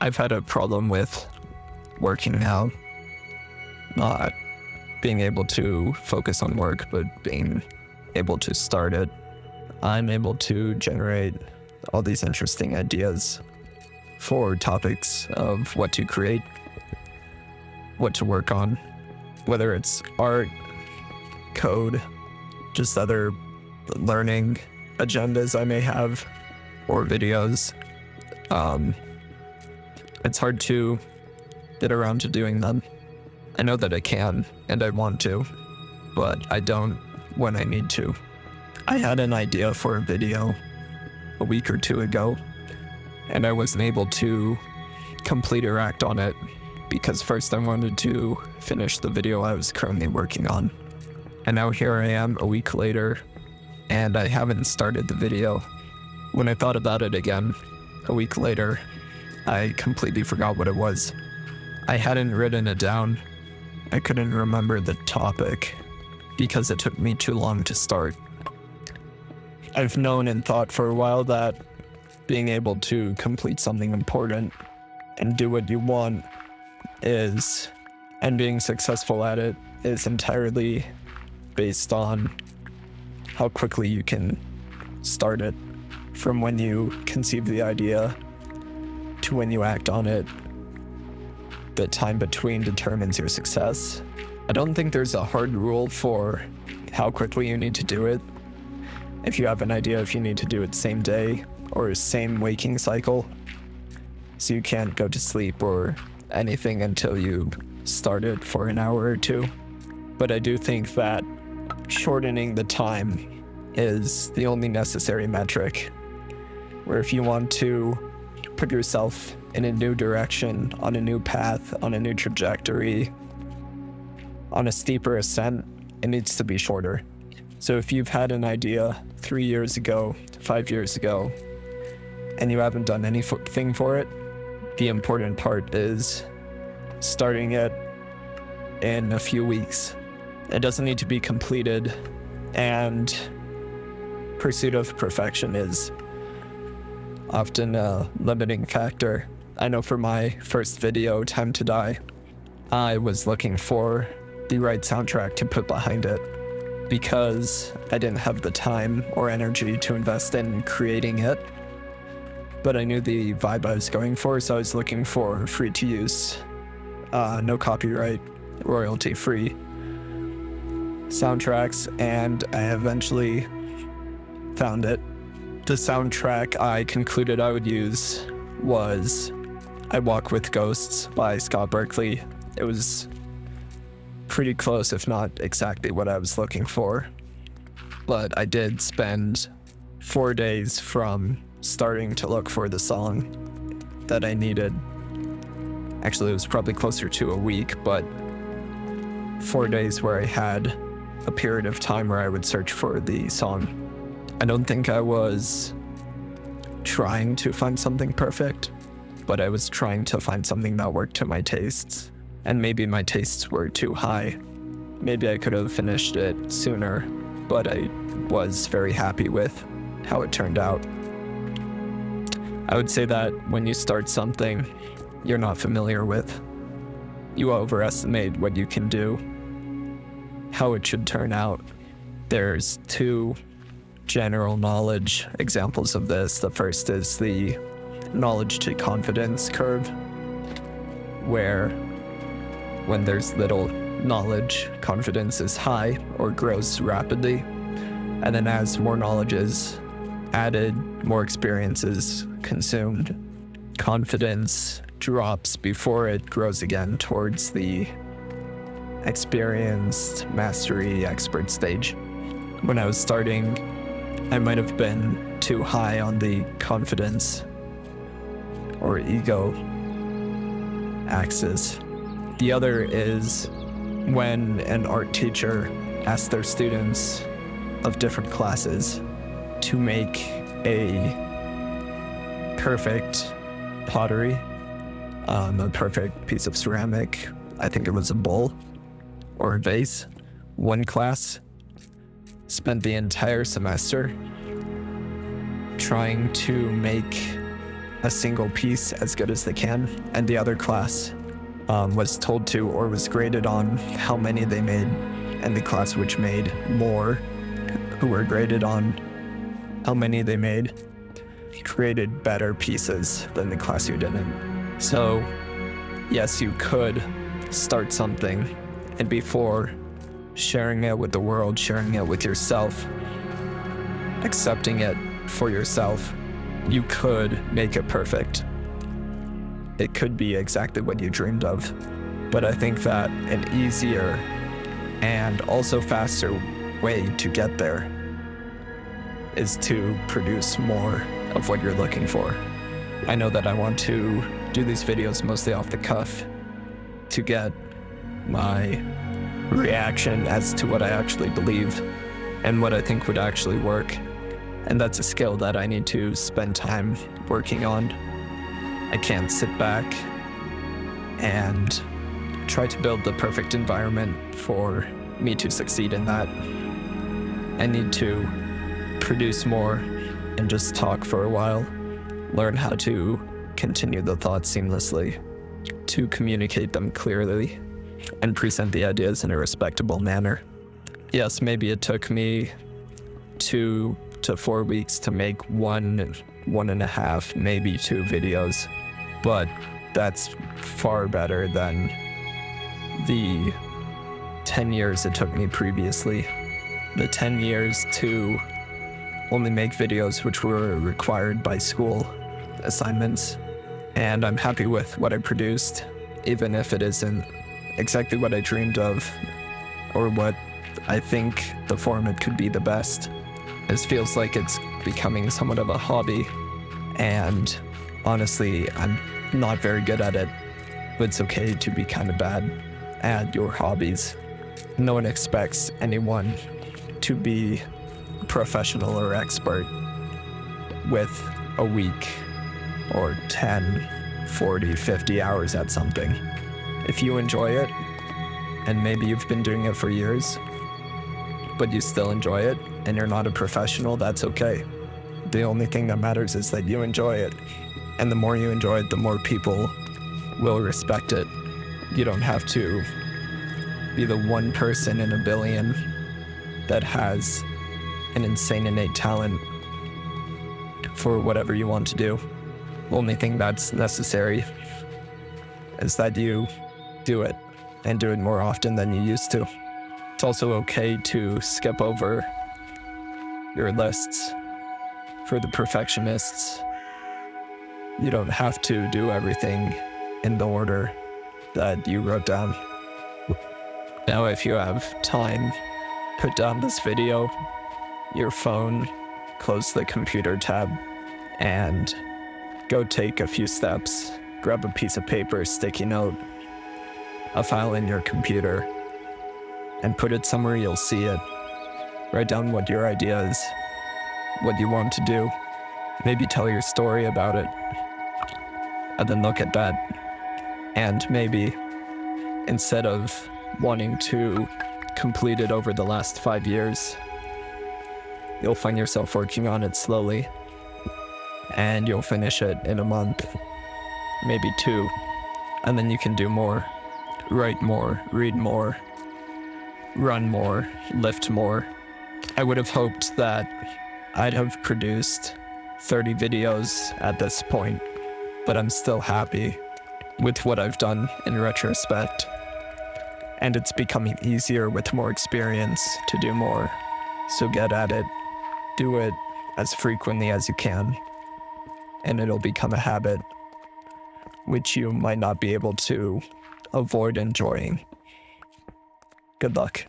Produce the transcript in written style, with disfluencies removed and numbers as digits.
I've had a problem with working now, not being able to focus on work, but being able to start it. I'm able to generate all these interesting ideas for topics of what to create, what to work on, whether it's art, code, just other learning agendas I may have, or videos. It's hard to get around to doing them. I know that I can, and I want to, but I don't when I need to. I had an idea for a video a week or two ago, and I wasn't able to complete or act on it because first I wanted to finish the video I was currently working on. And now here I am a week later, and I haven't started the video. When I thought about it again, a week later, I completely forgot what it was. I hadn't written it down. I couldn't remember the topic because it took me too long to start. I've known and thought for a while that being able to complete something important and do what you want and being successful at it is entirely based on how quickly you can start it. From when you conceive the idea to when you act on it, the time between determines your success. I don't think there's a hard rule for how quickly you need to do it. If you have an idea, if you need to do it same day or same waking cycle, so you can't go to sleep or anything until you start it for an hour or two. But I do think that shortening the time is the only necessary metric, where if you want to put yourself in a new direction, on a new path, on a new trajectory, on a steeper ascent, it needs to be shorter. So if you've had an idea 3 years ago, 5 years ago, and you haven't done anything for it, the important part is starting it in a few weeks. It doesn't need to be completed, and pursuit of perfection is often a limiting factor. I know for my first video, Time to Die, I was looking for the right soundtrack to put behind it because I didn't have the time or energy to invest in creating it. But I knew the vibe I was going for, so I was looking for free to use, no copyright, royalty-free soundtracks, and I eventually found it. The soundtrack I concluded I would use was I Walk with Ghosts by Scott Berkeley. It was pretty close, if not exactly what I was looking for. But I did spend 4 days from starting to look for the song that I needed. Actually, it was probably closer to a week, but 4 days where I had a period of time where I would search for the song. I don't think I was trying to find something perfect, but I was trying to find something that worked to my tastes. And maybe my tastes were too high. Maybe I could have finished it sooner, but I was very happy with how it turned out. I would say that when you start something you're not familiar with, you overestimate what you can do, how it should turn out. There's two general knowledge examples of this. The first is the knowledge to confidence curve, where when there's little knowledge, confidence is high or grows rapidly. And then as more knowledge is added, more experience is consumed, confidence drops before it grows again towards the experienced mastery expert stage. When I was starting, I might have been too high on the confidence or ego axis. The other is when an art teacher asks their students of different classes to make a perfect pottery, a perfect piece of ceramic. I think it was a bowl or a vase. One class spent the entire semester trying to make a single piece as good as they can, and the other class was told to or was graded on how many they made, and the class which made more, who were graded on how many they made, created better pieces than the class who didn't. So yes, you could start something, and before sharing it with the world, sharing it with yourself, accepting it for yourself, you could make it perfect. It could be exactly what you dreamed of. But I think that an easier and also faster way to get there is to produce more of what you're looking for. I know that I want to do these videos mostly off the cuff to get my reaction as to what I actually believe and what I think would actually work. And that's a skill that I need to spend time working on. I can't sit back and try to build the perfect environment for me to succeed in that. I need to produce more and just talk for a while, learn how to continue the thoughts seamlessly, to communicate them clearly, and present the ideas in a respectable manner. Yes, maybe it took me 2 to 4 weeks to make 1.5, maybe 2 videos, but that's far better than the 10 years it took me previously. The 10 years to only make videos which were required by school assignments, and I'm happy with what I produced, even if it isn't exactly what I dreamed of or what I think the format could be the best. This feels like it's becoming somewhat of a hobby, and honestly, I'm not very good at it, but it's okay to be kind of bad at your hobbies. No one expects anyone to be professional or expert with a week or 10, 40, 50 hours at something. If you enjoy it, and maybe you've been doing it for years, but you still enjoy it, and you're not a professional, that's okay. The only thing that matters is that you enjoy it. And the more you enjoy it, the more people will respect it. You don't have to be the one person in a billion that has an insane innate talent for whatever you want to do. The only thing that's necessary is that you do it, and do it more often than you used to. It's also okay to skip over your lists. For the perfectionists, you don't have to do everything in the order that you wrote down. Now, if you have time, put down this video, your phone, close the computer tab, and go take a few steps. Grab a piece of paper, sticky note, a file in your computer, and put it somewhere you'll see it. Write down what your idea is, what you want to do. Maybe tell your story about it, and then look at that. And maybe instead of wanting to complete it over the last 5 years, you'll find yourself working on it slowly, and you'll finish it in a month, maybe 2, and then you can do more, write more, read more, run more, lift more. I would have hoped that I'd have produced 30 videos at this point, but I'm still happy with what I've done in retrospect. And it's becoming easier with more experience to do more. So get at it, do it as frequently as you can, and it'll become a habit which you might not be able to avoid enjoying. Good luck.